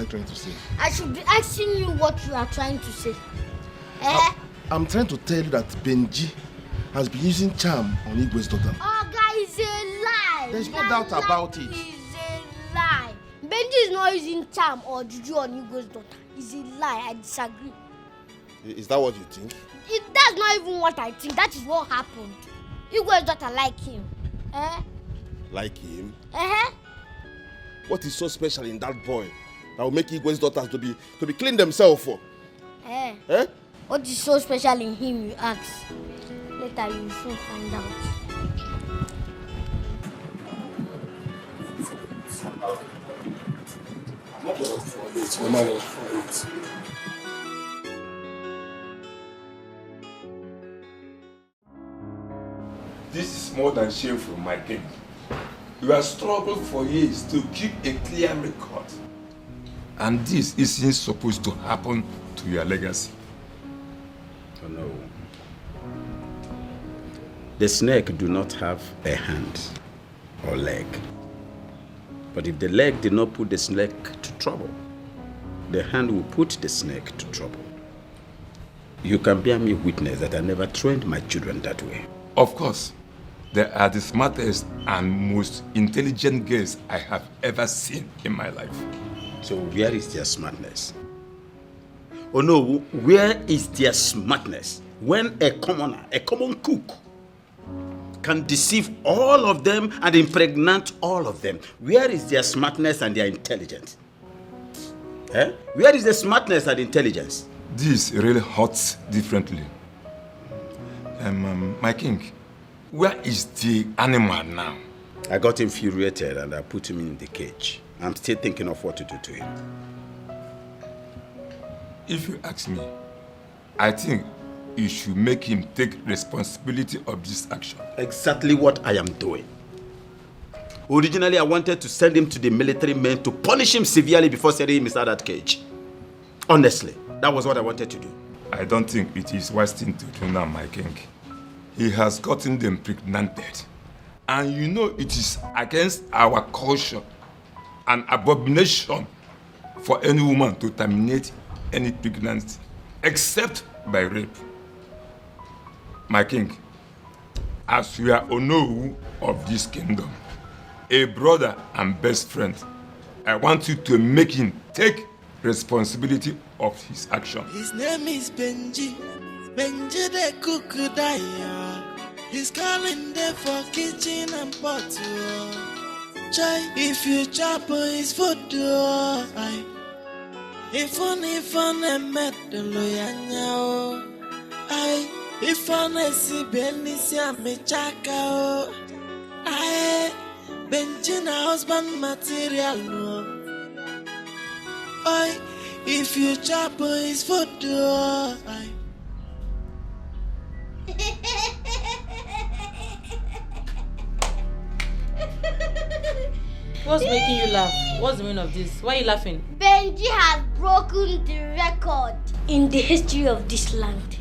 trying to say? I should be asking you what you are trying to say. I'm trying to tell you that Benji has been using charm on Igwe's daughter. Oh, guy, it's a lie. There's no doubt about it. It's a lie. Benji is not using charm or juju on Igwe's daughter. It's a lie. I disagree. Is that what you think? That's not even what I think. That is what happened. Igwe's daughter like him. Like him? Uh-huh. What is so special in that boy that will make Igwe's daughters to be clean themselves for? What is so special in him, you ask? Later you will soon find out. This is more than shameful, my king. You have struggled for years to keep a clear record. And this isn't supposed to happen to your legacy. Oh no. The snake do not have a hand or leg. But if the leg did not put the snake to trouble, the hand will put the snake to trouble. You can bear me witness that I never trained my children that way. Of course. They are the smartest and most intelligent girls I have ever seen in my life. So where is their smartness? Oh no, where is their smartness? When a commoner, a common cook, can deceive all of them and impregnate all of them, where is their smartness and their intelligence? Where is the smartness and intelligence? This really hurts differently. My king, where is the animal now? I got infuriated and I put him in the cage. I'm still thinking of what to do to him. If you ask me, I think you should make him take responsibility of this action. Exactly what I am doing. Originally, I wanted to send him to the military men to punish him severely before sending him inside that cage. Honestly, that was what I wanted to do. I don't think it is wise thing to do now, my king. He has gotten them impregnated. And you know it is against our culture an abomination for any woman to terminate any pregnancy, except by rape. My king, as you are Onowu of this kingdom, a brother and best friend, I want you to make him take responsibility of his action. His name is Benji. Benji the cook Daya. He's calling there for kitchen and bottle. Try if you chop his food. If only met the lawyer. If only see Benisia me chaka. Benji na husband material. If you chop his food. What's making you laugh? What's the meaning of this? Why are you laughing? Benji has broken the record in the history of this land.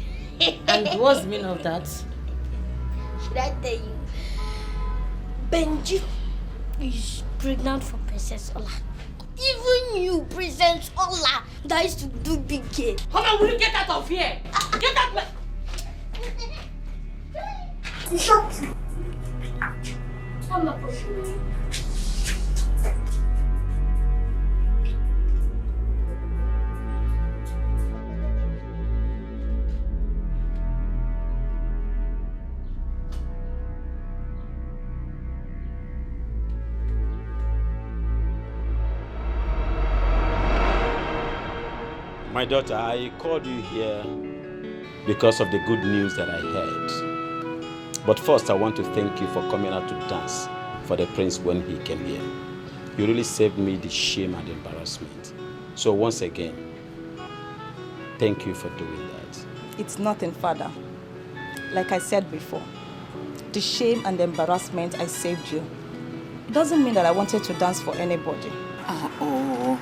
And what's the meaning of that? Should I tell you? Benji is pregnant for Princess Ola. Even you, Princess Ola, that used to do big game. Come on, will you get out of here? Get out! Shut up. I'm not pushing you. My daughter, I called you here because of the good news that I heard. But first, I want to thank you for coming out to dance for the prince when he came here. You really saved me the shame and embarrassment. So once again, thank you for doing that. It's nothing, Father. Like I said before, the shame and the embarrassment I saved you doesn't mean that I wanted to dance for anybody. Oh,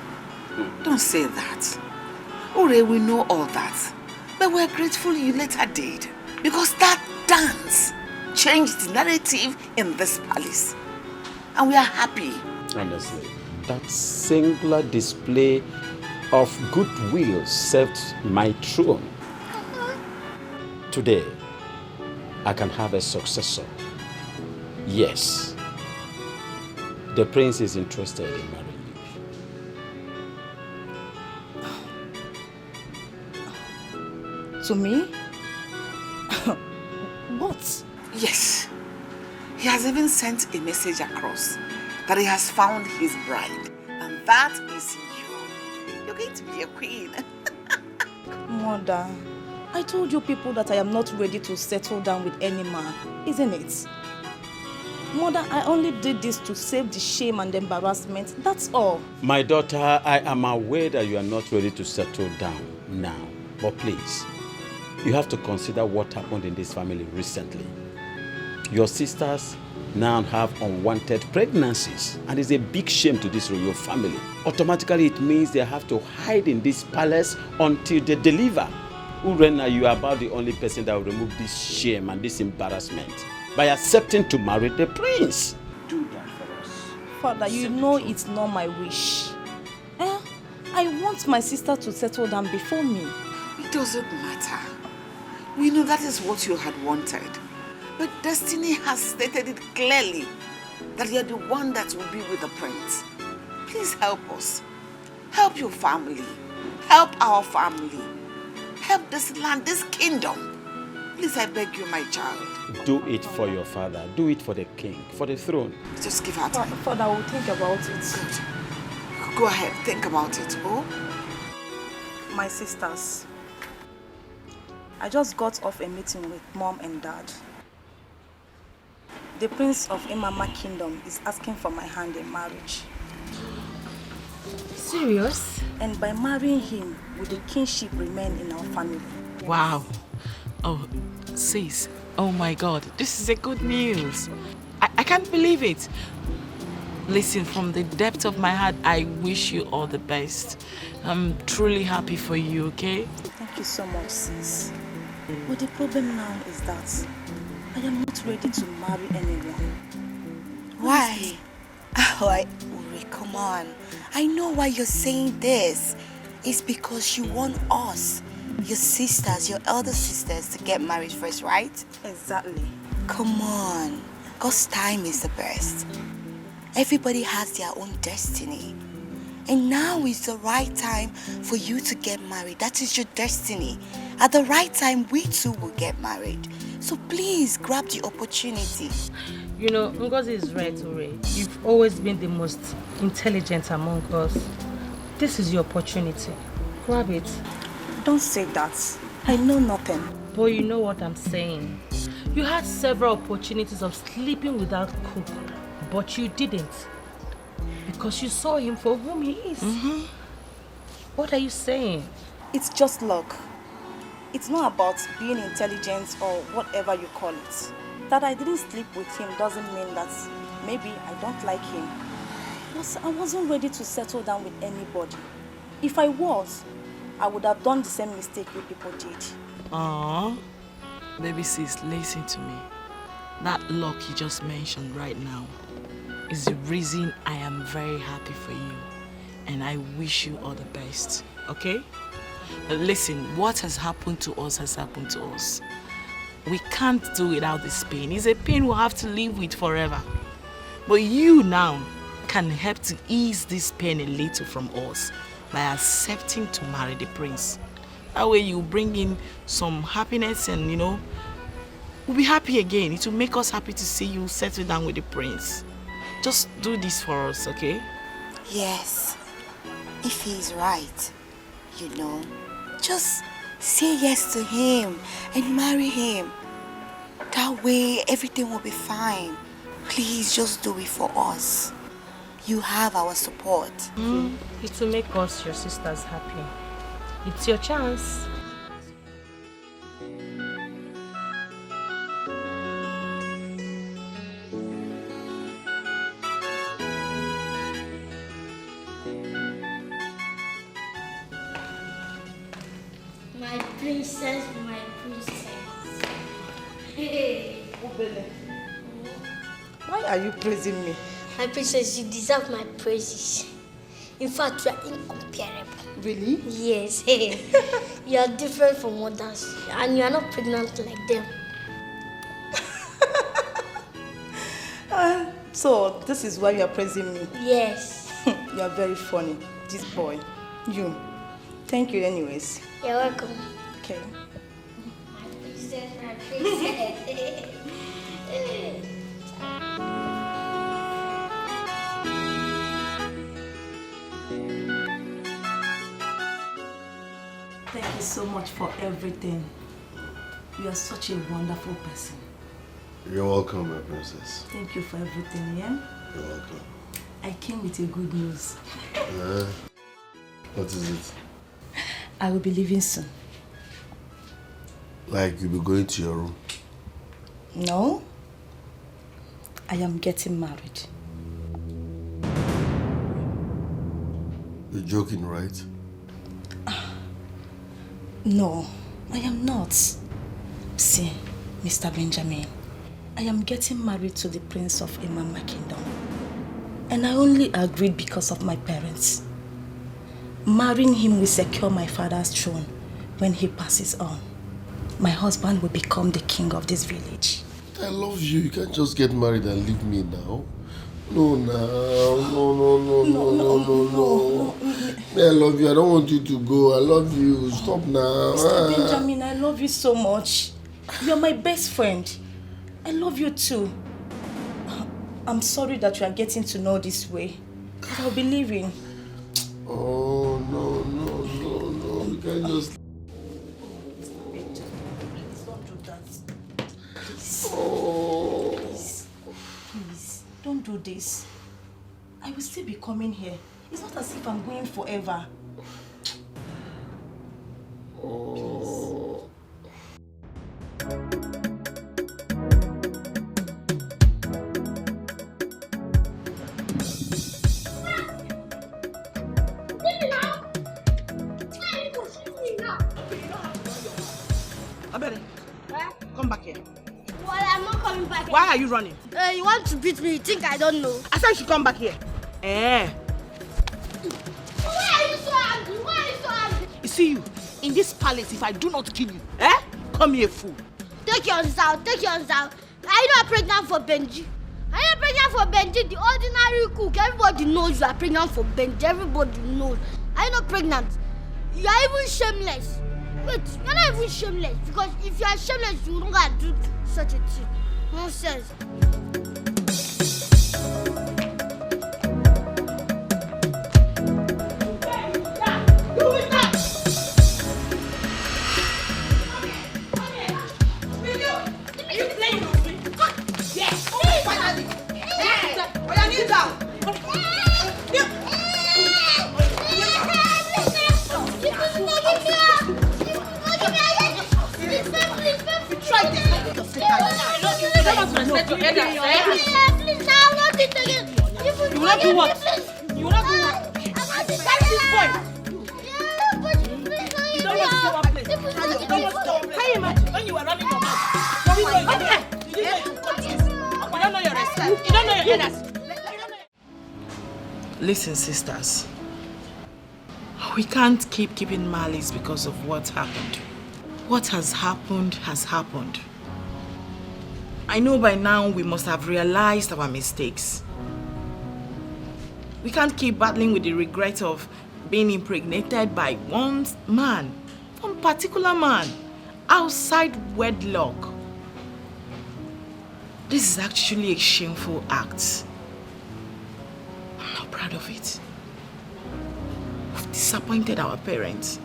don't say that. Ore, we know all that. But we're grateful you later did. Because that dance changed the narrative in this palace. And we are happy. Honestly, that singular display of goodwill served my throne. Today, I can have a successor. Yes, the prince is interested in marrying you. To me? What? Yes. He has even sent a message across that he has found his bride. And that is you. You're going to be a queen. Mother, I told you people that I am not ready to settle down with any man, isn't it? Mother, I only did this to save the shame and embarrassment, that's all. My daughter, I am aware that you are not ready to settle down now. But please, you have to consider what happened in this family recently. Your sisters now have unwanted pregnancies, and it's a big shame to this royal family. Automatically, it means they have to hide in this palace until they deliver. Urena, you are about the only person that will remove this shame and this embarrassment by accepting to marry the prince. Do that for us. Father, you know it's not my wish. I want my sister to settle down before me. It doesn't matter. We know that is what you had wanted. But destiny has stated it clearly that you're the one that will be with the prince. Please help us. Help your family. Help our family. Help this land, this kingdom. Please, I beg you, my child. Do it for your father. Do it for the king, for the throne. Just give her time. Father, I will think about it. Good. Go ahead, think about it, oh? My sisters, I just got off a meeting with Mom and Dad. The Prince of Imama Kingdom is asking for my hand in marriage. Serious? And by marrying him, will the kingship remain in our family? Wow. Oh, sis. Oh my God. This is a good news. I can't believe it. Listen, from the depth of my heart, I wish you all the best. I'm truly happy for you, okay? Thank you so much, sis. But the problem now is that I am not ready to marry anyone. Why? Uri, come on. I know why you're saying this. It's because you want us, your sisters, your elder sisters, to get married first, right? Exactly. Come on. God's time is the best. Everybody has their own destiny. And now is the right time for you to get married. That is your destiny. At the right time, we too will get married. So please, grab the opportunity. You know, Ngozi is right, Uri. You've always been the most intelligent among us. This is your opportunity. Grab it. Don't say that. I know nothing. But you know what I'm saying. You had several opportunities of sleeping without cook, but you didn't. Because you saw him for whom he is. Mm-hmm. What are you saying? It's just luck. It's not about being intelligent or whatever you call it. That I didn't sleep with him doesn't mean that maybe I don't like him. I wasn't ready to settle down with anybody. If I was, I would have done the same mistake you people did. Aww. Baby sis, listen to me. That luck you just mentioned right now is the reason I am very happy for you. And I wish you all the best, okay? But listen, what has happened to us has happened to us. We can't do without this pain. It's a pain we'll have to live with forever. But you now can help to ease this pain a little from us by accepting to marry the prince. That way you bring in some happiness and, you know, we'll be happy again. It will make us happy to see you settle down with the prince. Just do this for us, okay? Yes. If he's right, you know, just say yes to him and marry him. That way everything will be fine. Please just do it for us. You have our support. It will make us, your sisters, happy. It's your chance. My princess, my princess. Hey. Why are you praising me? My princess, you deserve my praises. In fact, you are incomparable. Really? Yes. You are different from others. And you are not pregnant like them. So, this is why you are praising me. Yes. You are very funny. This boy. You. Thank you anyways. You're welcome. Okay. My princess. Thank you so much for everything. You are such a wonderful person. You're welcome, my princess. Thank you for everything, yeah? You're welcome. I came with a good news. What is it? I will be leaving soon. Like you'll be going to your room? No. I am getting married. You're joking, right? No, I am not. See, Mr. Benjamin, I am getting married to the prince of Imama Kingdom. And I only agreed because of my parents. Marrying him will secure my father's throne when he passes on. My husband will become the king of this village. I love you. You can't just get married and leave me now. No. I love you. I don't want you to go. I love you. Stop now. Mr. Benjamin, I love you so much. You're my best friend. I love you too. I'm sorry that you are getting to know this way. But I'll be leaving. Oh, no. You can't just... Don't do that. Oh. Please, don't do this. I will still be coming here. It's not as if I'm going forever. Oh. Come back here. Well, I'm not coming back. Why are you running? You want to beat me? You think I don't know? I said you should come back here. Why are you so angry? Why are you so angry? You see you, in this palace, if I do not kill you, call me a fool. Take yours out. Are you not pregnant for Benji? Are you not pregnant for Benji, the ordinary cook? Everybody knows you are pregnant for Benji. Everybody knows. Are you not pregnant? You are even shameless. Wait, you're not even shameless. Because if you are shameless, you don't gotta do such a thing. Nonsense. You will not do what? You will not do what? Carry this boy. You don't want to go one place. You don't want to go one place. Can you imagine when you were running your mouth? You don't know your respect. You don't know your elders. Listen, sisters. We can't keep keeping malice because of what happened. What has happened has happened. I know by now we must have realized our mistakes. We can't keep battling with the regret of being impregnated by one particular man, outside wedlock. This is actually a shameful act. I'm not proud of it. We've disappointed our parents.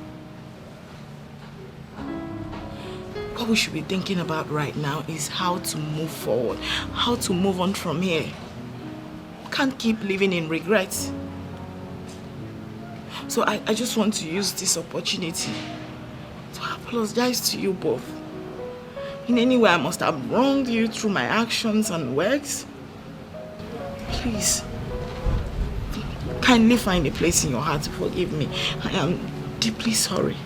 What we should be thinking about right now is how to move forward, how to move on from here. Can't keep living in regret. So I just want to use this opportunity to apologize to you both. In any way I must have wronged you through my actions and words. Please, kindly find a place in your heart to forgive me. I am deeply sorry.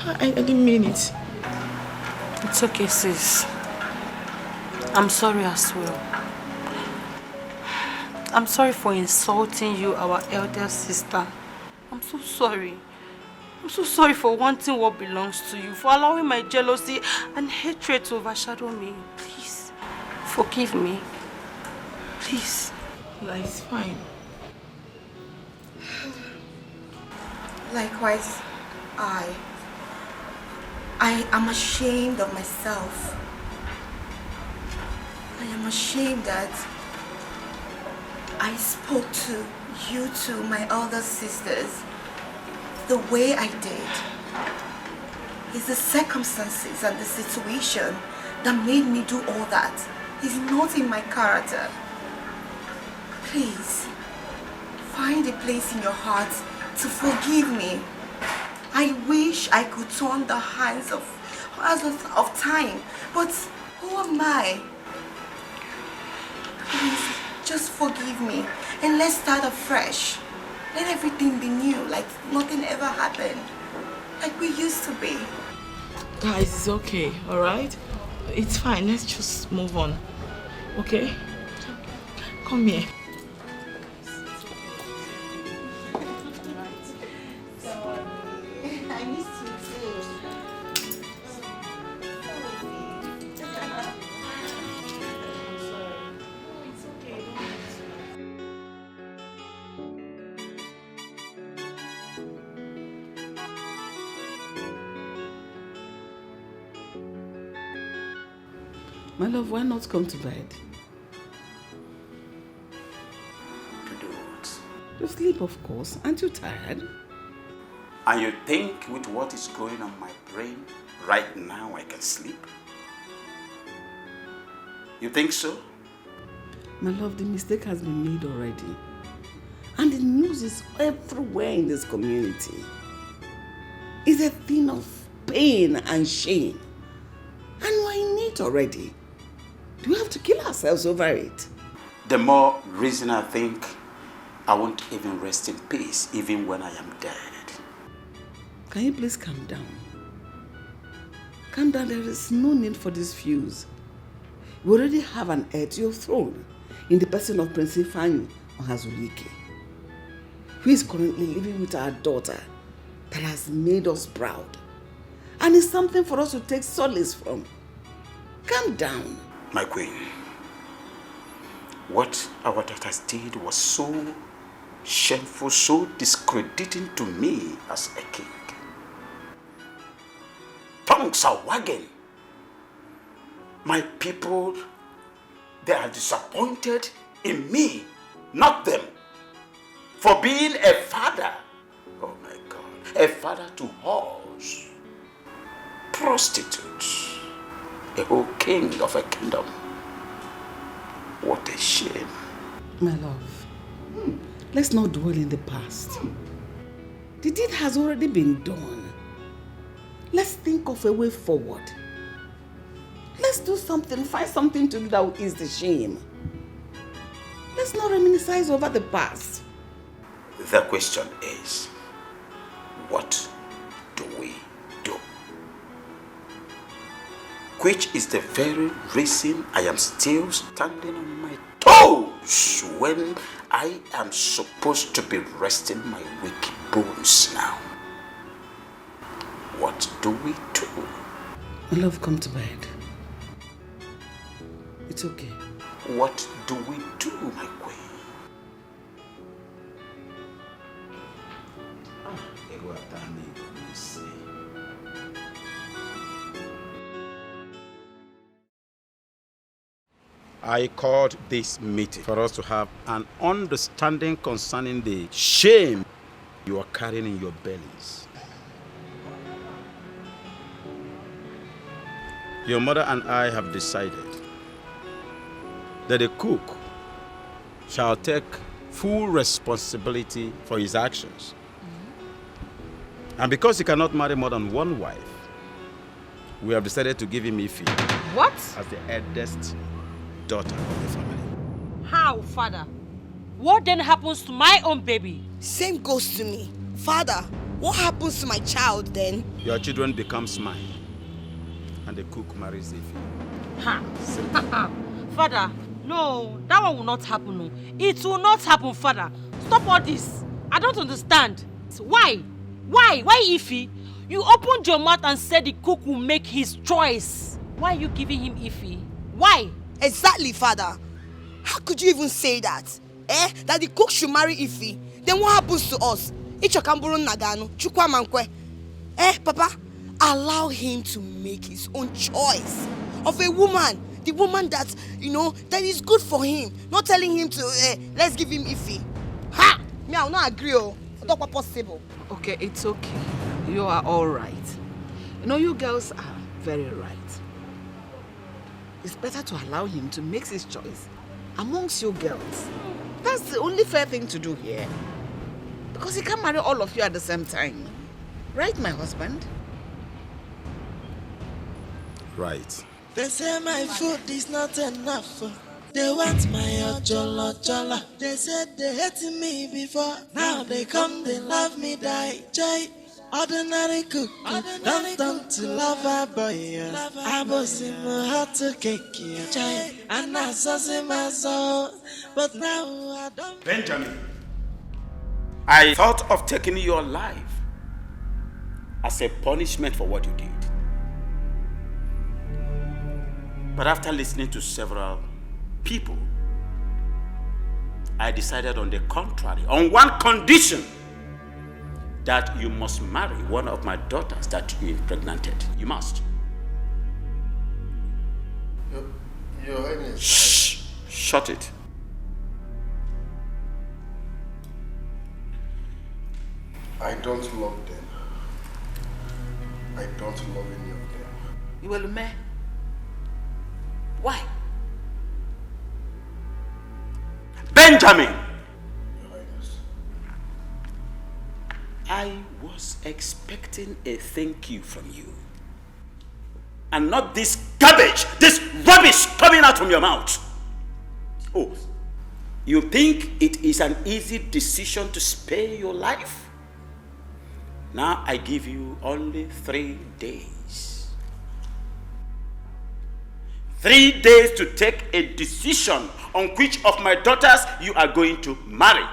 I didn't mean it. It's okay, sis. I'm sorry as well. I'm sorry for insulting you, our elder sister. I'm so sorry. I'm so sorry for wanting what belongs to you, for allowing my jealousy and hatred to overshadow me. Please, forgive me. Please. That is fine. Likewise, I am ashamed of myself. I am ashamed that I spoke to you two, my elder sisters, the way I did. It's the circumstances and the situation that made me do all that. It's not in my character. Please, find a place in your heart to forgive me. I wish I could turn the hands of time, but who am I? Please, just forgive me and let's start afresh. Let everything be new, like nothing ever happened. Like we used to be. Guys, it's okay, alright? It's fine, let's just move on. Okay? Come here. My love, why not come to bed? To do what? To sleep, of course. Aren't you tired? And you think with what is going on my brain right now I can sleep? You think so? My love, the mistake has been made already. And the news is everywhere in this community. It's a thing of pain and shame. And we're in it already. Do we have to kill ourselves over it? The more reason I think I won't even rest in peace even when I am dead. Can you please calm down? Calm down, there is no need for this fuse. We already have an heir to your throne in the person of Prince Ifeanyi Ohazulike, who is currently living with our daughter that has made us proud. And it's something for us to take solace from. Calm down. My queen, what our daughters did was so shameful, so discrediting to me as a king. Tongues are wagging. My people, they are disappointed in me, not them, for being a father. Oh my God, a father to whores, prostitutes, a whole king of a kingdom. What a shame. My love, let's not dwell in the past. The deed has already been done. Let's think of a way forward. Let's do something, find something to do that will ease the shame. Let's not reminisce over the past. The question is, what do we do? Which is the very reason I am still standing on my toes when I am supposed to be resting my weak bones now. What do we do? My love, come to bed. It's okay. What do we do, my queen? I called this meeting for us to have an understanding concerning the shame you are carrying in your bellies. Your mother and I have decided that the cook shall take full responsibility for his actions. And because he cannot marry more than one wife, we have decided to give him Ife. What? As the eldest daughter of the family. How, father? What then happens to my own baby? Same goes to me. Father, what happens to my child then? Your children becomes mine. And the cook marries Ife. Ha! Father, No, that one will not happen. No. It will not happen, Father. Stop all this. I don't understand. Why? Why? Why, Ify? You opened your mouth and said the cook will make his choice. Why are you giving him Ify? Why? Exactly, Father. How could you even say that? That the cook should marry Ify? Then what happens to us? Ichokamburu Nagano, Chukwa Mankwe. Papa, allow him to make his own choice of a woman. The woman that, that is good for him. Not telling him to, let's give him Ify. Ha! Me, I will not agree. It's not possible. Okay, it's okay. You are all right. You girls are very right. It's better to allow him to make his choice amongst you girls. That's the only fair thing to do here. Because he can't marry all of you at the same time. Right, my husband? Right. They say my food is not enough. They want my ojola. They said they hated me before. Now they come, they love me, die. Joy, ordinary cook. Don't turn to lover boy. I was in my heart to cake. Joy, and I saw my soul. But now I don't. Benjamin, I thought of taking your life as a punishment for what you did. But after listening to several people, I decided on the contrary, on one condition, that you must marry one of my daughters that you impregnated. You must. Your Highness. Shh! Shut it. I don't love them. I don't love any of them. You will marry? Why? Benjamin! Your Highness. I was expecting a thank you from you. And not this garbage, this rubbish coming out from your mouth. Oh, you think it is an easy decision to spare your life? Now I give you only 3 days. 3 days to take a decision on which of my daughters you are going to marry.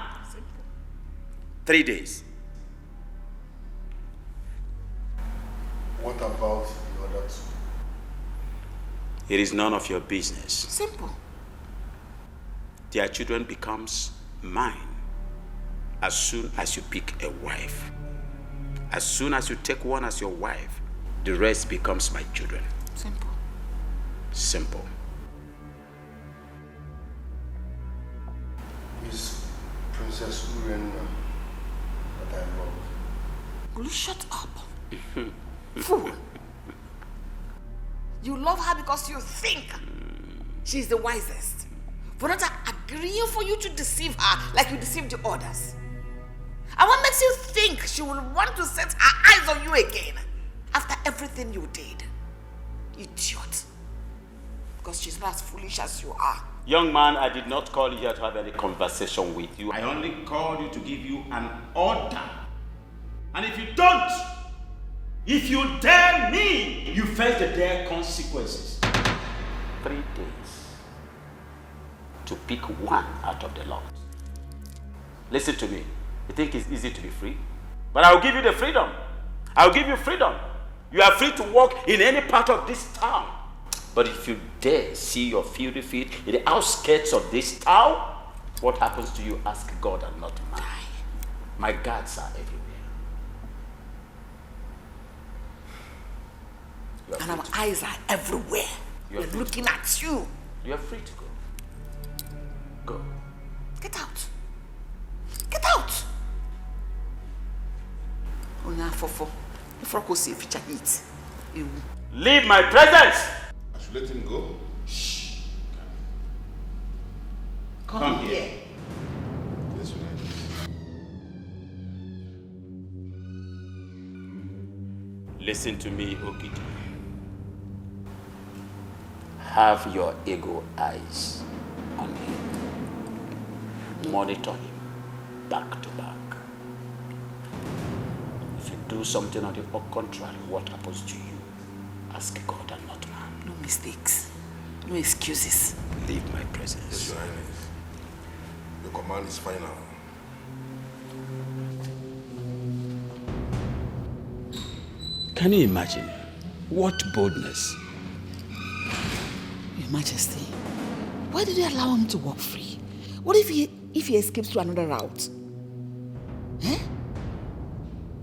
3 days. What about the other two? It is none of your business. Simple. Their children becomes mine as soon as you pick a wife. As soon as you take one as your wife, the rest becomes my children. Simple. Simple. Is Princess Urena that I love? Will you shut up? Fool. You love her because you think she's the wisest. For not agreeing for you to deceive her like you deceived the others. And what makes you think she will want to set her eyes on you again after everything you did? Idiot. Because she's not as foolish as you are. Young man, I did not call you here to have any conversation with you. I only called you to give you an order. And if you don't, if you dare me, you face the dire consequences. 3 days to pick one out of the lot. Listen to me. You think it's easy to be free? But I'll give you the freedom. I'll give you freedom. You are free to walk in any part of this town. But if you dare see your filthy feet in the outskirts of this town, what happens to you, ask God and not mine. My guards are everywhere. And our eyes are everywhere. We're looking at you. You are free to go. Go. Get out. Get out. Leave my presence. I should let him go? Shh. Come here. Yes, Your Highness. Listen to me, Okiti. Have your ego eyes on him. Monitor him back to back. If you do something on the contrary, what happens to you? Ask God and not man. No mistakes. No excuses. Leave my presence. Yes, Your Highness. Your command is final. Can you imagine? What boldness. Your Majesty, why did you allow him to walk free? What if he escapes to another route? Eh?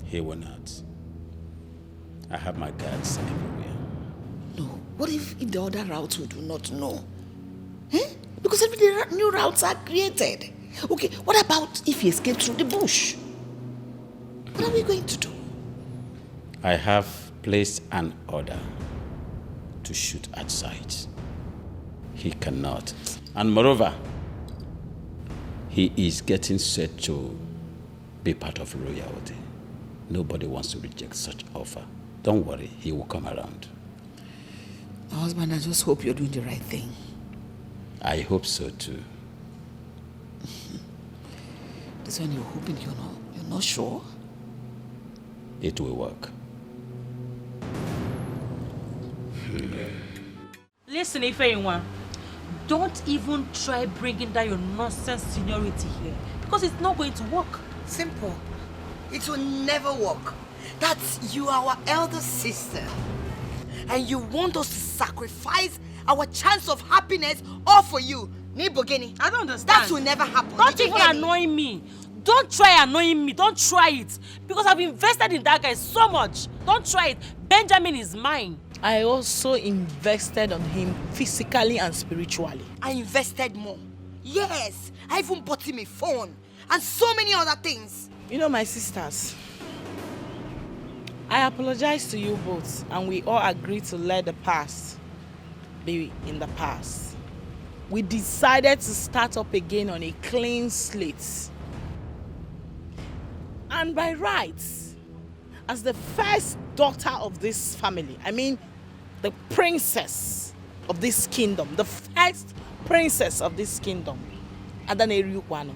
He will not. I have my guards everywhere. No. What if the other routes we do not know? Eh? Because every day new routes are created. Okay, what about if he escapes through the bush? What are we going to do? I have placed an order to shoot at sight. He cannot. And moreover, he is getting set to be part of royalty. Nobody wants to reject such offer. Don't worry, he will come around. My husband, I just hope you're doing the right thing. I hope so too. This one you're hoping you're not sure? It will work. Listen, Ifeanyi, don't even try bringing down your nonsense seniority here because it's not going to work. Simple. It will never work. That's you, our elder sister. And you want us to sacrifice our chance of happiness all for you. Nibogeni. I don't understand. That will never happen. Don't even annoy me. Don't try annoying me. Don't try it. Because I've invested in that guy so much. Don't try it. Benjamin is mine. I also invested on him physically and spiritually. I invested more. Yes. I even bought him a phone. And so many other things. You know, my sisters, I apologize to you both, and we all agreed to let the past be in the past. We decided to start up again on a clean slate. And by rights, as the first daughter of this family, I mean the princess of this kingdom, the first princess of this kingdom, Adaneriukwano,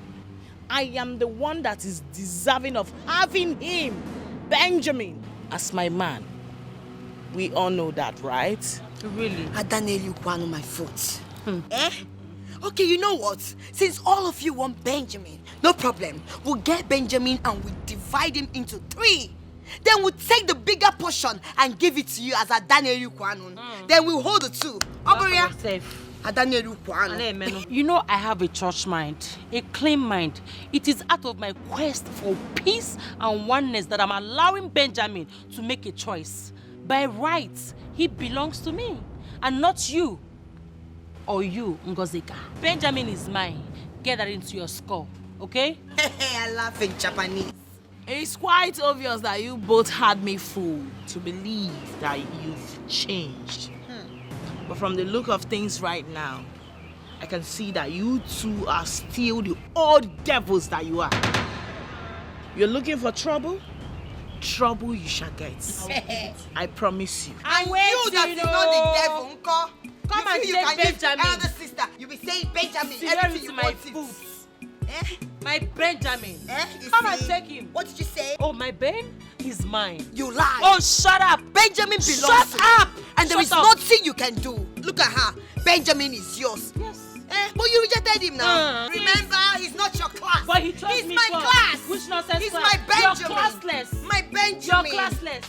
I am the one that is deserving of having him, Benjamin, as my man. We all know that, right? Really? Adaneriukwano, my foot. Eh? Okay, you know what? Since all of you want Benjamin, no problem. We'll get Benjamin and we'll divide him into 3. Then we'll take the bigger portion and give it to you as Adaneriukwano. Then we'll hold the 2. Oberia. You know I have a church mind, a clean mind. It is out of my quest for peace and oneness that I'm allowing Benjamin to make a choice. By rights, he belongs to me and not you. Or you, Ngozika. Benjamin is mine. Get that into your skull, okay? I laugh in Japanese. It's quite obvious that you both had me fooled to believe that you've changed. But from the look of things right now, I can see that you two are still the old devils that you are. You're looking for trouble? Trouble you shall get. I promise you. And you that is not the devil, Uncle. Come and take Benjamin. Elder sister, you be saying Benjamin. Everything you my want foot. Eh? My Benjamin. You Come and see? take him. What did you say? Oh, my Ben? He's mine. You lie. Oh, shut up. Benjamin belongs Shut to you. up. And there Shut is up. nothing you can do. Look at her. Benjamin is yours. Yes. But you rejected him now. Yes. Remember, he's not your class. But he chose He's me my first. class. Which nonsense He's class? my Benjamin. You're classless. My Benjamin. You're classless.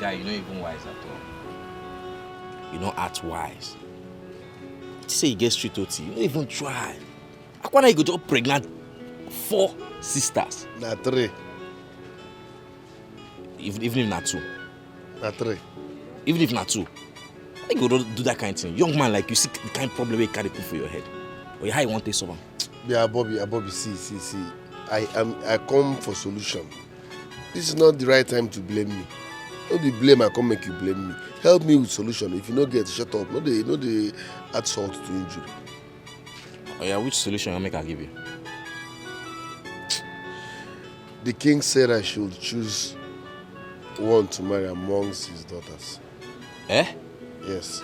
Guy, you're not even wise at all. You know, act wise. You say you get street OT, you don't even try. Akwana, you go just pregnant 4 sisters. Na 3. Even if not 2. Na 3. Even if not 2. Why you go do that kind of thing? Young man like you see the kind of problem you carry put for your head. Or how you want to solve them? Yeah, Bobby, see. I come for solution. This is not the right time to blame me. No be blame, I come make you blame me. Help me with solution. If you no get, shut up. No dey add salt to injury. Oh yeah, which solution I make I give you? The king said I should choose one to marry amongst his daughters. Eh? Yes.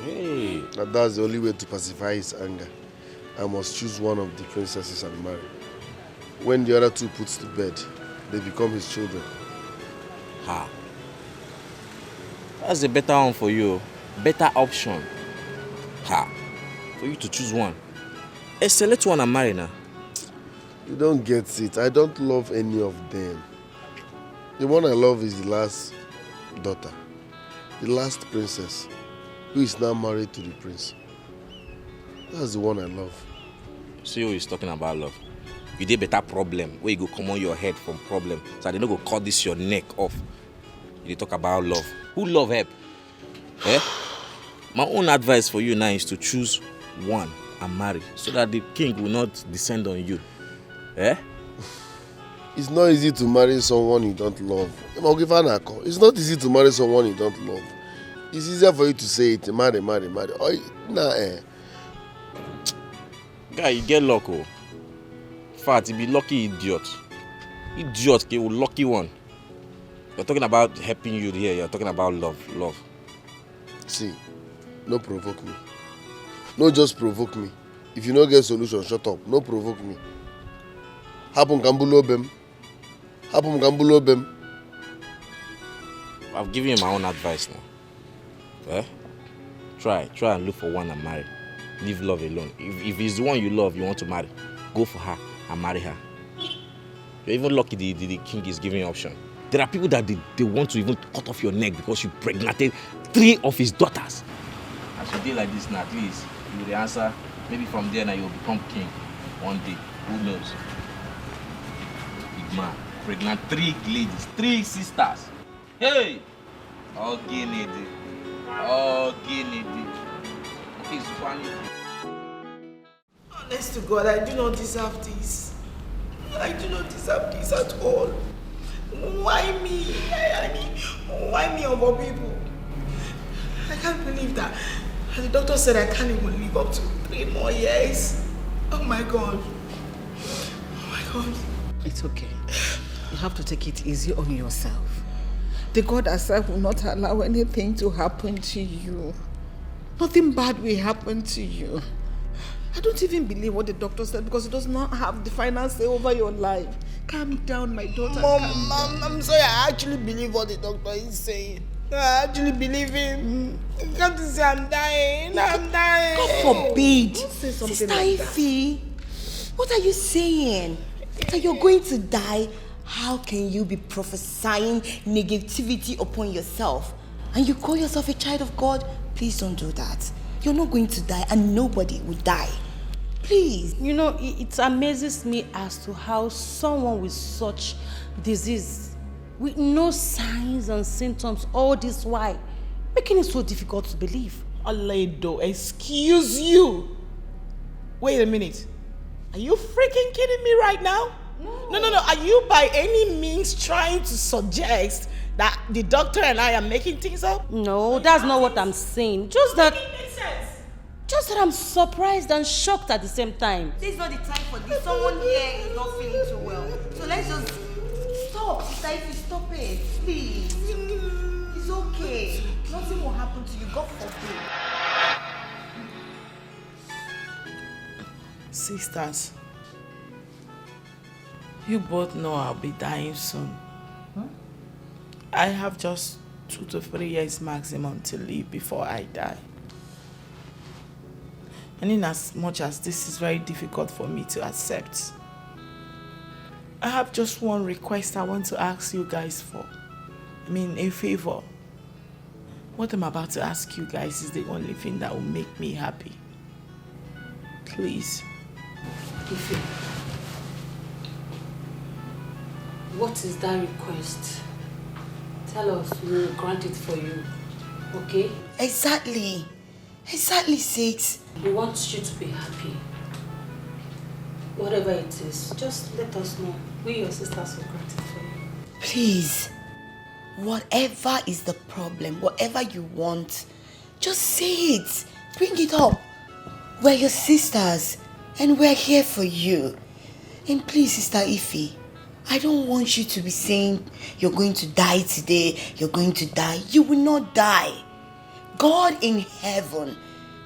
Hey. And that's the only way to pacify his anger. I must choose one of the princesses and marry. When the other 2 puts to bed, they become his children. Ha. That's a better one for you. Better option. Ha. For you to choose one. Select one and marry now. You don't get it. I don't love any of them. The one I love is the last daughter. The last princess. Who is now married to the prince. That's the one I love. See who is talking about love. You did better problem. Where you go come on your head from problem. So they don't go cut this your neck off. You talk about love. Who love help? Eh? My own advice for you now is to choose one and marry. So that the king will not descend on you. Eh? It's not easy to marry someone you don't love. It's not easy to marry someone you don't love. It's easier for you to say it, marry. Oh, nah, eh. Guy, you get luck, oh. In fact, you be lucky idiot. Idiot, okay, lucky one. You're talking about helping you here. You're talking about love. See, no provoke me. No just provoke me. If you don't get solution, shut up. No provoke me. Happen kambulo bem. I've given you my own advice now. Eh? Try and look for one and marry. Leave love alone. If it's the one you love, you want to marry, go for her and marry her. You're even lucky the king is giving you option. There are people that they want to even cut off your neck because you pregnated 3 of his daughters. As you deal like this now, at least you will answer. Maybe from there now you'll become king one day. Who knows? Big man, pregnant 3 ladies, 3 sisters. Hey! Oh, Guinea. It's funny. Honest to God, I do not deserve this. I do not deserve this at all. Why me? I mean, why me of all people? I can't believe that. The doctor said I can't even live up to 3 more years. Oh my God. Oh my God. It's okay. You have to take it easy on yourself. The God herself will not allow anything to happen to you. Nothing bad will happen to you. I don't even believe what the doctor said because he does not have the final say over your life. Calm down, my daughter. Mom, I'm sorry. I actually believe what the doctor is saying. I actually believe him. You can't say I'm dying. I'm dying. God forbid. Don't say something Sister like Ify, what are you saying? That you're going to die? How can you be prophesying negativity upon yourself? And you call yourself a child of God? Please don't do that. You're not going to die and nobody will die. Please. You know, it amazes me as to how someone with such disease, with no signs and symptoms all this while, making it so difficult to believe. Aledo, excuse you. Wait a minute. Are you freaking kidding me right now? No. Are you by any means trying to suggest that the doctor and I are making things up? No, that's not what I'm saying. Just that I'm surprised and shocked at the same time. This is not the time for this. Someone here is not feeling too well. So let's just stop. Sister Ify, stop it. Please. It's okay. Nothing will happen to you. God forbid. Sisters, you both know I'll be dying soon. I have just 2 to 3 years maximum to live before I die. And in as much as this is very difficult for me to accept, I have just one request I want to ask you guys for. I mean, a favor. What I'm about to ask you guys is the only thing that will make me happy. Please. Ify, what is that request? Tell us, we will grant it for you, okay? Exactly, 6. We want you to be happy. Whatever it is, just let us know. We, your sisters, will grant it for you. Please, whatever is the problem, whatever you want, just say it. Bring it up. We're your sisters, and we're here for you. And please, Sister Ify, I don't want you to be saying you're going to die today, you're going to die. You will not die. God in heaven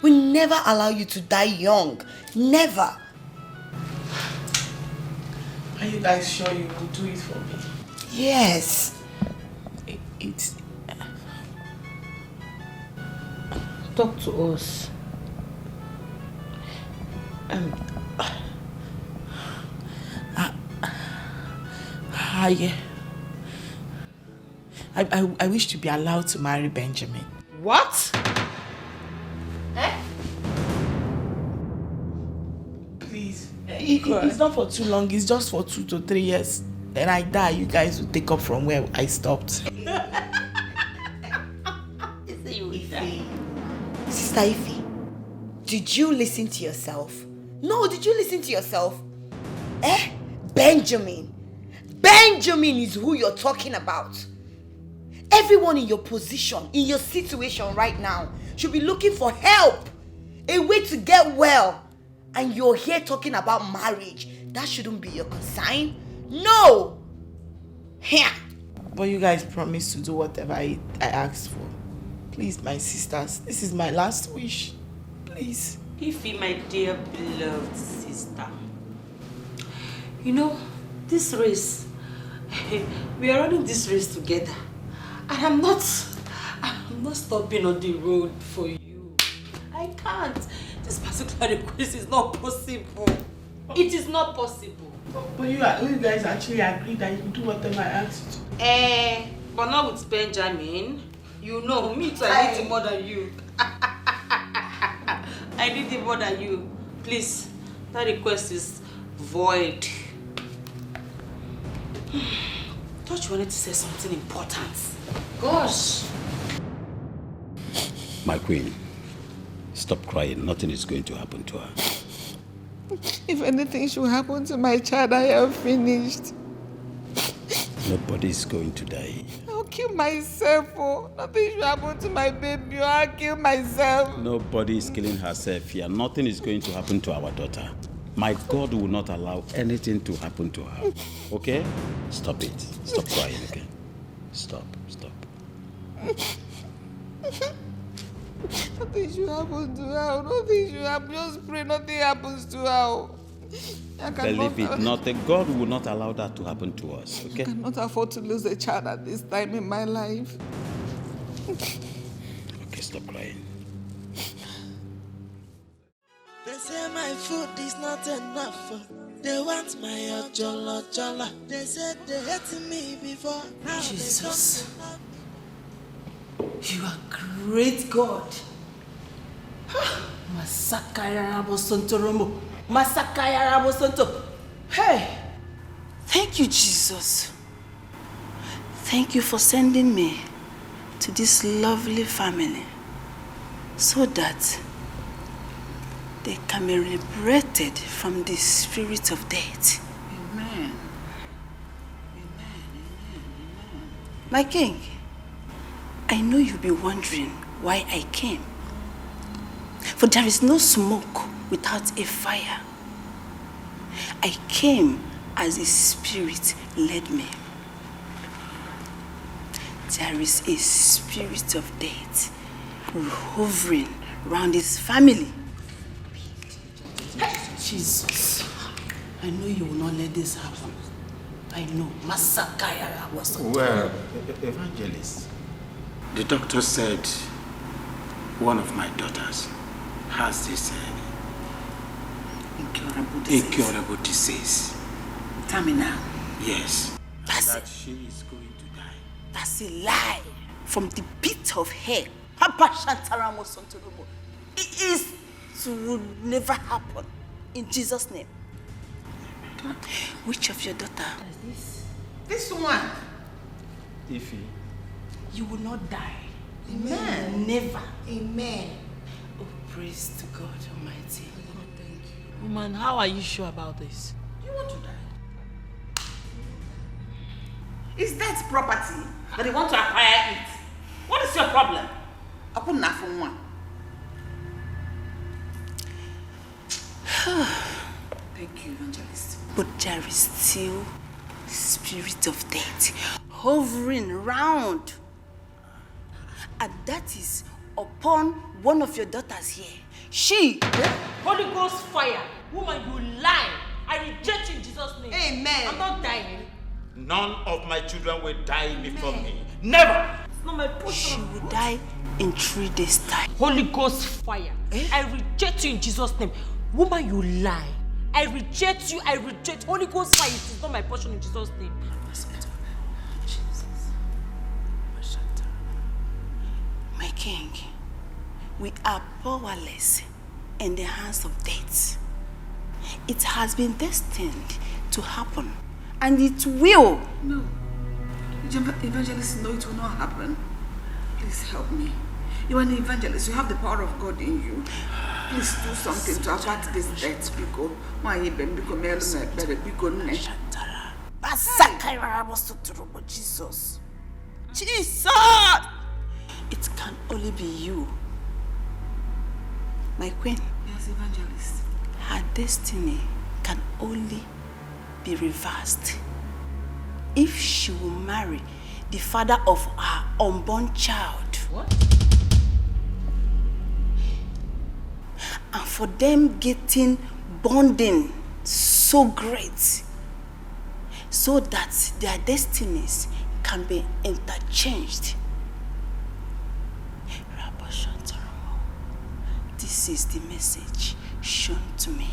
will never allow you to die young. Never. Are you guys sure you will do it for me? Yes. It's... Talk to us. I wish to be allowed to marry Benjamin. What? Eh? Please. It's not for too long. It's just for 2 to 3 years. Then I die. You guys will take up from where I stopped. Sister Ify, did you listen to yourself? No, did you listen to yourself? Benjamin. Benjamin is who you're talking about. Everyone in your position, in your situation right now, should be looking for help, a way to get well. And you're here talking about marriage. That shouldn't be your concern. No! Here. But you guys promised to do whatever I asked for. Please, my sisters, this is my last wish. Please. Ify, my dear beloved sister. You know, this race, we are running this race together. And I'm not stopping on the road for you. I can't. This particular request is not possible. It is not possible. But you guys actually agreed that you do whatever I asked you. But not with Benjamin. You know, me too, I need it more than you. I need it more than you. Please, that request is void. Thought you wanted to say something important. Gosh. My queen, stop crying. Nothing is going to happen to her. If anything should happen to my child, I am finished. Nobody is going to die. I'll kill myself. Oh. Nothing should happen to my baby. I'll kill myself. Nobody is killing herself here. Nothing is going to happen to our daughter. My God will not allow anything to happen to her. Okay? Stop it. Stop crying, okay? Stop. Nothing should happen to her. Nothing should happen. Just pray nothing happens to her. Believe it, nothing. God will not allow that to happen to us, okay? I cannot afford to lose a child at this time in my life. Okay, stop crying. They say my food is not enough. They want my ojolo. They said they hated me before. Now Jesus. You are great God. Masakaya Rabosonto Romo. Masakaya Rabosonto. Hey! Thank you, Jesus. Thank you for sending me to this lovely family so that they can be liberated from the spirit of death. Amen. My king, I know you'll be wondering why I came. For there is no smoke without a fire. I came as a spirit led me. There is a spirit of death hovering around his family. Jesus, I know you will not let this happen. I know. Masakaya was. Well, evangelist, the doctor said one of my daughters has this incurable disease. Terminal. Yes. That's that she is going to die. That's a lie from the pit of hell. It will never happen. In Jesus' name. Which of your daughter? This one. Ify. You will not die. Amen. Never. Amen. Oh, praise to God Almighty. God, thank you. Woman, how are you sure about this? You want to die? Is that property that you want to acquire it? What is your problem? I put enough for one. Thank you, evangelist. But there is still spirit of death hovering around. And that is upon one of your daughters here. She, Holy Ghost fire. Woman, you lie. I reject you in Jesus' name. Amen. I'm not dying. None of my children will die before me. Never! It's not my portion. She will die in 3 days' time. Holy Ghost fire. I reject you in Jesus' name. Woman, you lie. I reject you. I reject Holy Ghost fire. It is not my portion in Jesus' name. My king, we are powerless in the hands of death. It has been destined to happen, and it will. No. Evangelist, no, it will not happen. Please help me. You are an evangelist. You have the power of God in you. Please do something to avert this death. Jesus. Jesus! It can only be you. My queen. Yes, evangelist. Her destiny can only be reversed if she will marry the father of her unborn child. What? And for them getting bonding so great so that their destinies can be interchanged. This is the message shown to me.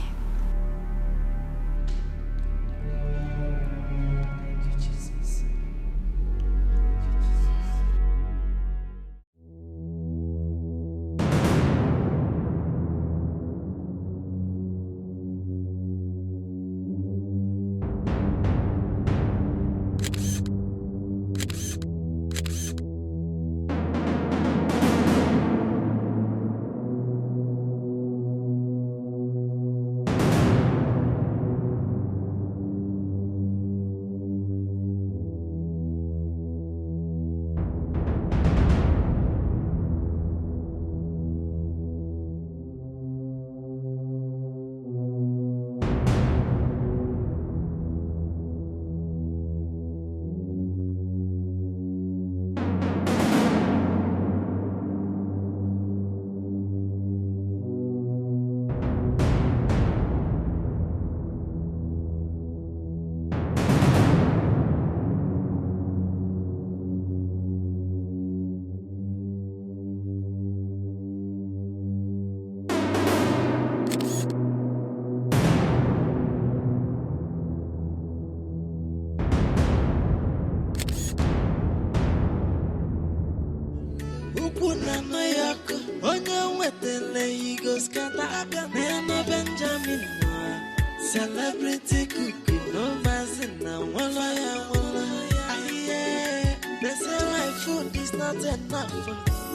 Celebrity cookie, no mazin na walla. They say my food is not enough.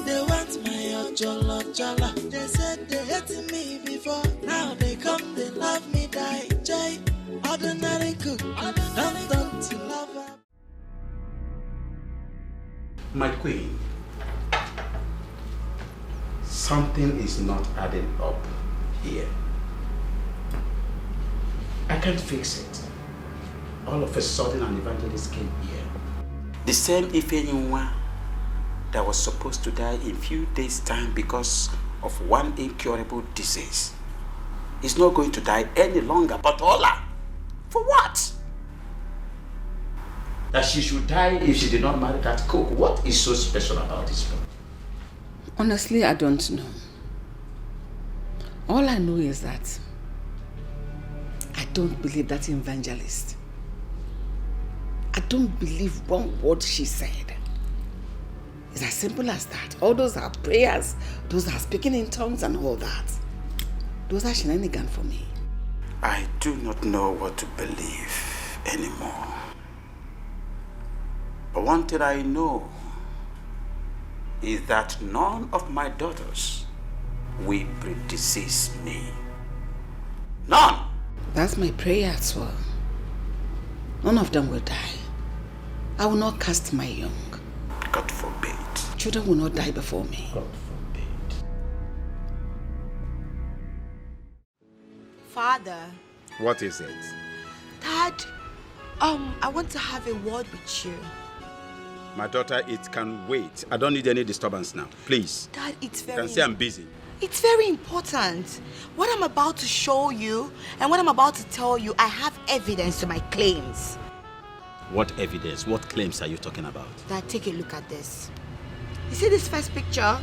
They want my ojolo. They said they hated me before. Now they come, they love me, die. Jay, ordinary cook, don't to lover. My queen, something is not adding up here. I can't fix it. All of a sudden, an evangelist came here. The same Ifenyinwa that was supposed to die in few days' time because of one incurable disease is not going to die any longer. But Ola, for what? That she should die if she did not marry that cook. What is so special about this one? Honestly, I don't know. All I know is that I don't believe that evangelist. I don't believe one word she said. It's as simple as that. All those are prayers, those are speaking in tongues and all that. Those are shenanigans for me. I do not know what to believe anymore. But one thing I know is that none of my daughters will predecease me. None! That's my prayer as well. None of them will die. I will not cast my young. God forbid. Children will not die before me. God forbid. Father. What is it? Dad, I want to have a word with you. My daughter, it can wait. I don't need any disturbance now. Please. Dad, it's You very... can see I'm busy. It's very important. What I'm about to show you and what I'm about to tell you, I have evidence to my claims. What evidence, what claims are you talking about? Dad, take a look at this. You see this first picture?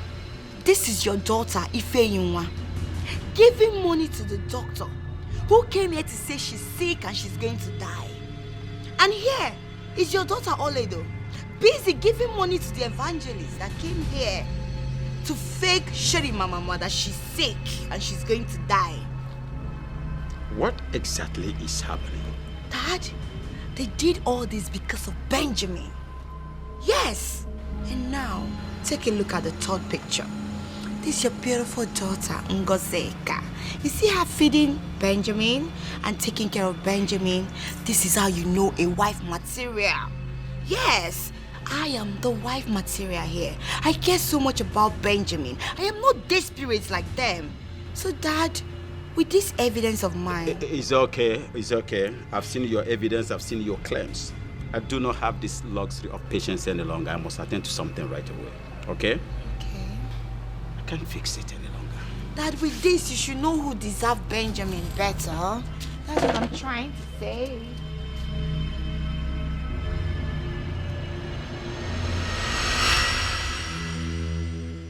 This is your daughter, Ifeyinwa, giving money to the doctor who came here to say she's sick and she's going to die. And here is your daughter, Oledo, busy giving money to the evangelist that came here to fake Sheri Mama that she's sick and she's going to die. What exactly is happening? Dad, they did all this because of Benjamin. Yes. And now, take a look at the third picture. This is your beautiful daughter, Ngozeka. You see her feeding Benjamin and taking care of Benjamin? This is how you know a wife material. Yes, I am the wife material here. I care so much about Benjamin. I am not desperate like them. So, Dad, with this evidence of mine... It's okay, it's okay. I've seen your evidence, I've seen your claims. I do not have this luxury of patience any longer. I must attend to something right away, okay? Okay. I can't fix it any longer. Dad, with this, you should know who deserves Benjamin better. That's what I'm trying to say.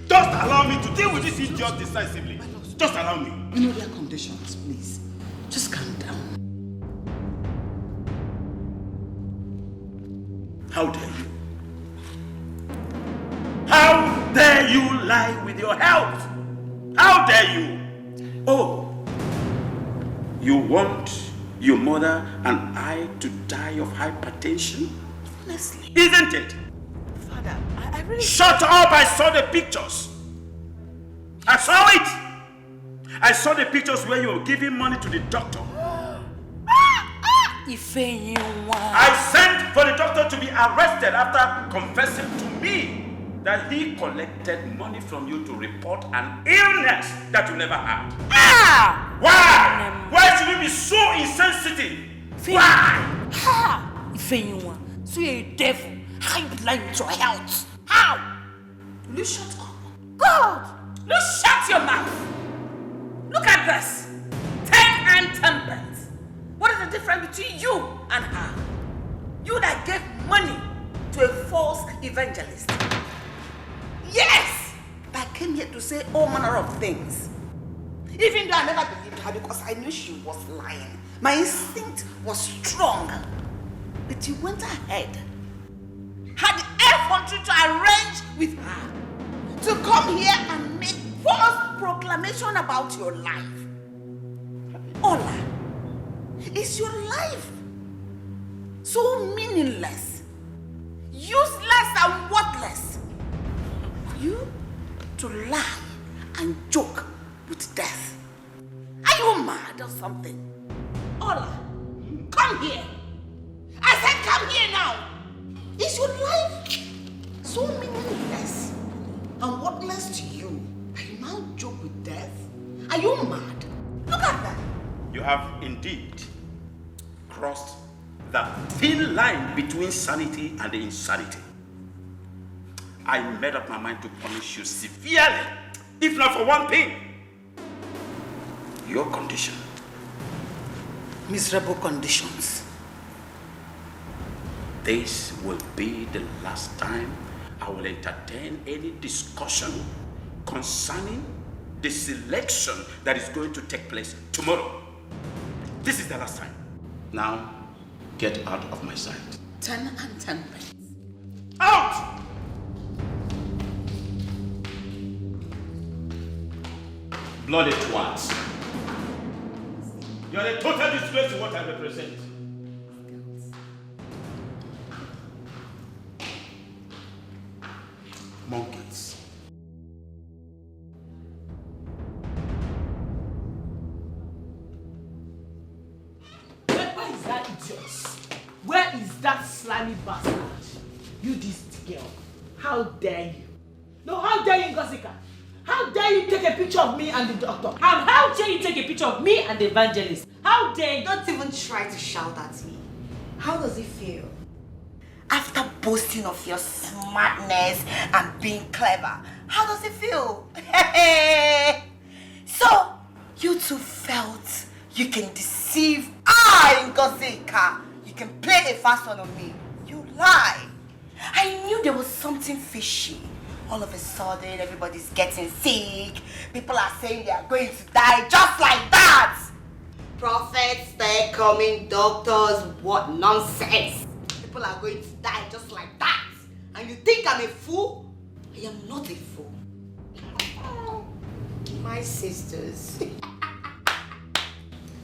Just allow me to deal with this idiot decisively. Just allow me. You know their conditions, please. Just calm down. How dare you? How dare you lie with your health? How dare you? Oh, you want your mother and I to die of hypertension? Honestly. Isn't it? Father, I really... Shut up! I saw the pictures. I saw it. I saw the pictures where you were giving money to the doctor. I sent for the doctor to be arrested after confessing to me that he collected money from you to report an illness that you never had. Why? Why should you be so insensitive? Why? So you're a devil. How you lying to your health? How? Will you shut up? God! You shut your mouth! Look at this. 10 and 10 pence. What is the difference between you and her? You that gave money to a false evangelist. Yes! That came here to say all manner of things. Even though I never believed her because I knew she was lying. My instinct was strong. But you went ahead. Had the effrontery to arrange with her to come here and make false proclamation about your life. Ola, is your life so meaningless, useless and worthless for you to lie and joke with death? Are you mad or something? Ola, come here. I said come here now. Is your life so meaningless and worthless to you that you now joke with death? Are you mad? Look at that. You have indeed crossed that thin line between sanity and insanity. I made up my mind to punish you severely, if not for one thing. Your condition. Miserable conditions. This will be the last time I will entertain any discussion concerning the selection that is going to take place tomorrow. This is the last time. Now, get out of my sight. 10 and 10 pence. Out! Bloody twats. You're a total disgrace to what I represent. Monkeys. Where is that idiot? Where is that slimy bastard? You this girl. How dare you? No, how dare you, Ngozika? How dare you take a picture of me and the doctor? And how dare you take a picture of me and the evangelist? How dare you? Don't even try to shout at me. How does it feel? After boasting of your smartness and being clever, how does it feel? So, you two felt you can deceive Ngozika. You can play a fast one on me. lie. I knew there was something fishy. All of a sudden, everybody's getting sick. People are saying they are going to die just like that. Prophets, they're coming, doctors, what nonsense. People are going to die just like that. And you think I'm a fool? I am not a fool. My sisters.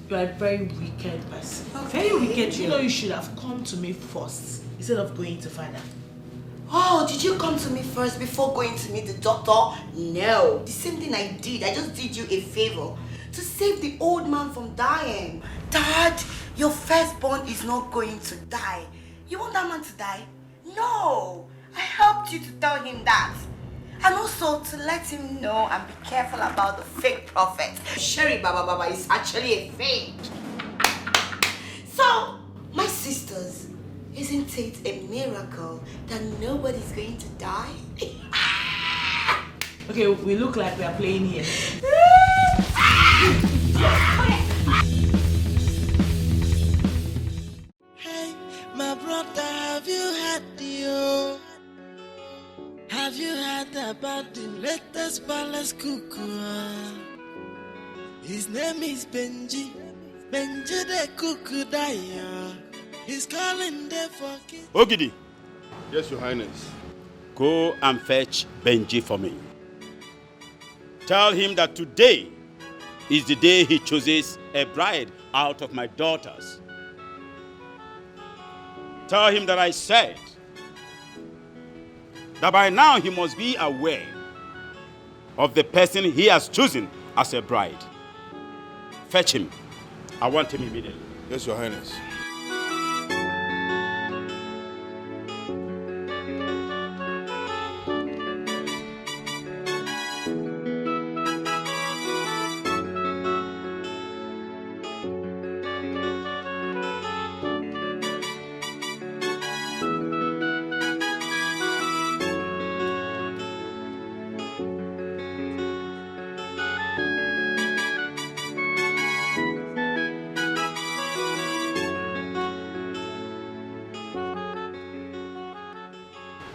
You are a very wicked person. Very wicked. You know you should have come to me first instead of going to Father. Oh, did you come to me first before going to meet the doctor? No. The same thing I did. I just did you a favor to save the old man from dying. Dad, your firstborn is not going to die. You want that man to die? No. I helped you to tell him that. And also to let him know and be careful about the fake prophet. Sherry Baba is actually a fake. So, my sisters, isn't it a miracle that nobody's going to die? Okay, we look like we are playing here. Hey, my brother, have you heard the Have you heard about the latest palace cuckoo? His name is Benji. Benji the cuckoo die. He's calling there for kids. Ogidi. Yes, Your Highness. Go and fetch Benji for me. Tell him that today is the day he chooses a bride out of my daughters. Tell him that I said that by now he must be aware of the person he has chosen as a bride. Fetch him. I want him immediately. Yes, Your Highness.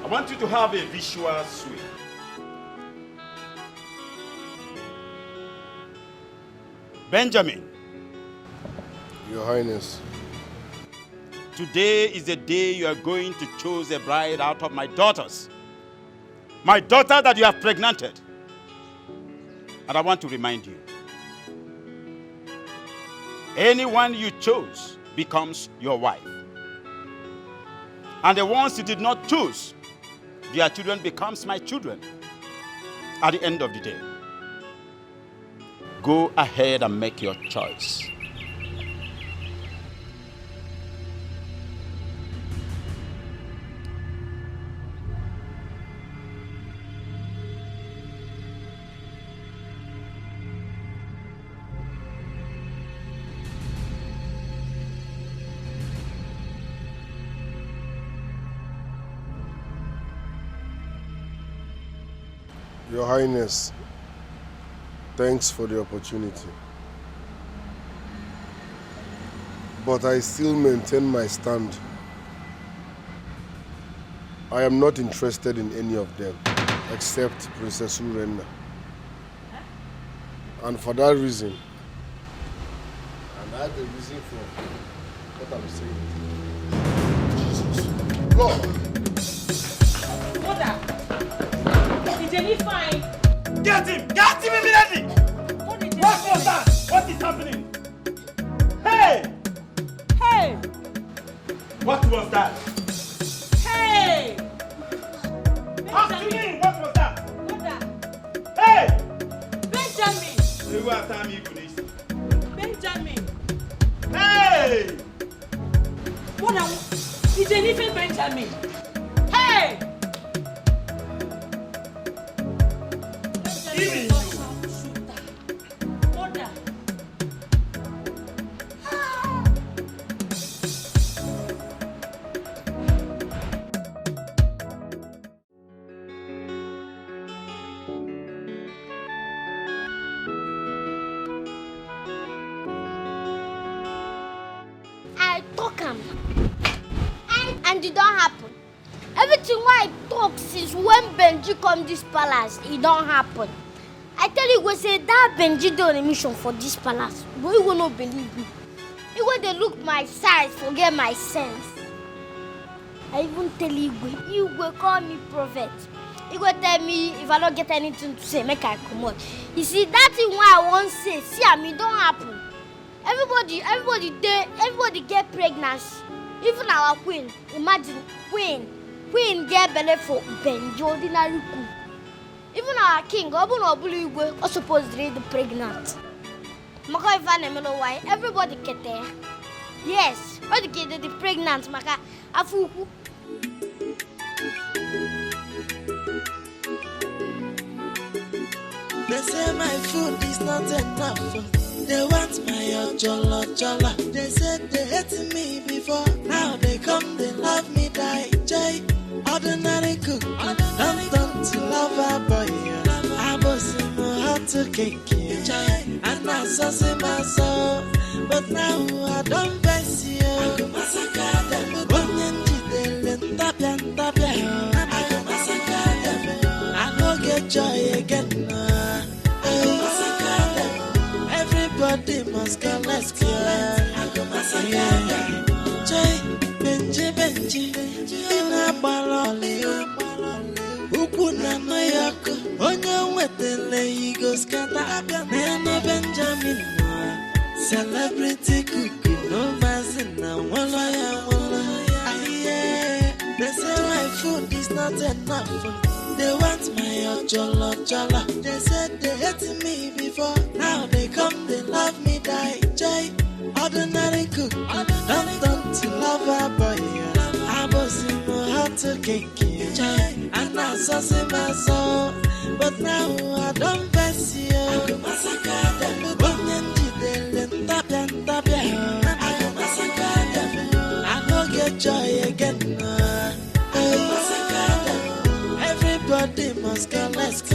I want you to have a visual sweep. Benjamin. Your Highness. Today is the day you are going to choose a bride out of my daughters. My daughter that you have pregnanted. And I want to remind you. Anyone you chose becomes your wife. And the ones you did not choose, their children becomes my children at the end of the day. Go ahead and make your choice. Your Highness, thanks for the opportunity. But I still maintain my stand. I am not interested in any of them, except Princess Urenna. And for that reason, and that's the reason for what I'm saying. Jesus. Lord! Mother! Is Jenny fine? Get him! Get him immediately! What was that? What is happening? Hey! Hey! What was that? Hey! Ask me! What was that? Mother! Hey! Benjamin! Benjamin! Hey! Mother! Is Jenny Benjamin? Hey! Even you! Mother! I took him. And it don't happen. Everything why I talk since when Benji come this palace, it don't happen. I tell you, go say that Benji done a mission for this palace, but you will not believe me. You go they look my size, forget my sense. I even tell you will call me prophet. You go tell me if I don't get anything to say, make I come out. You see, that thing why I won't say, see, I mean, don't happen. Everybody get pregnancy. Even our queen, imagine, queen get belly for Benji, ordinary cook. Even our king, Obulu, was supposed to be pregnant. Maka if I know why, everybody get there. Yes, all the kids are pregnant, Maka, afuku. They say my food is not enough. They want my jolla. They said they hated me before. Now they come, they love me, die. Jay, ordinary cook. Don't to lover boy. I was in my heart to cake. And I saw my soul. But now I don't face you. I go massacre them. I go get joy again. Everybody must go, let's go. Benji, in a barrel, Ukuna Mayako, Onya Wetele, he goes Kata, Nana Benjamin, celebrity cookie, no mazina, Wallaya. They say my food is not enough. They want my jolla. They said they hated me before. Now they come, they love me, die. Jay, ordinary cook. Don't to lover boy. I was in my heart to cake. And I saw my soul. But now I don't face you. I go massacre them. I go massacre them. I go get joy again. Everybody must go, let's go.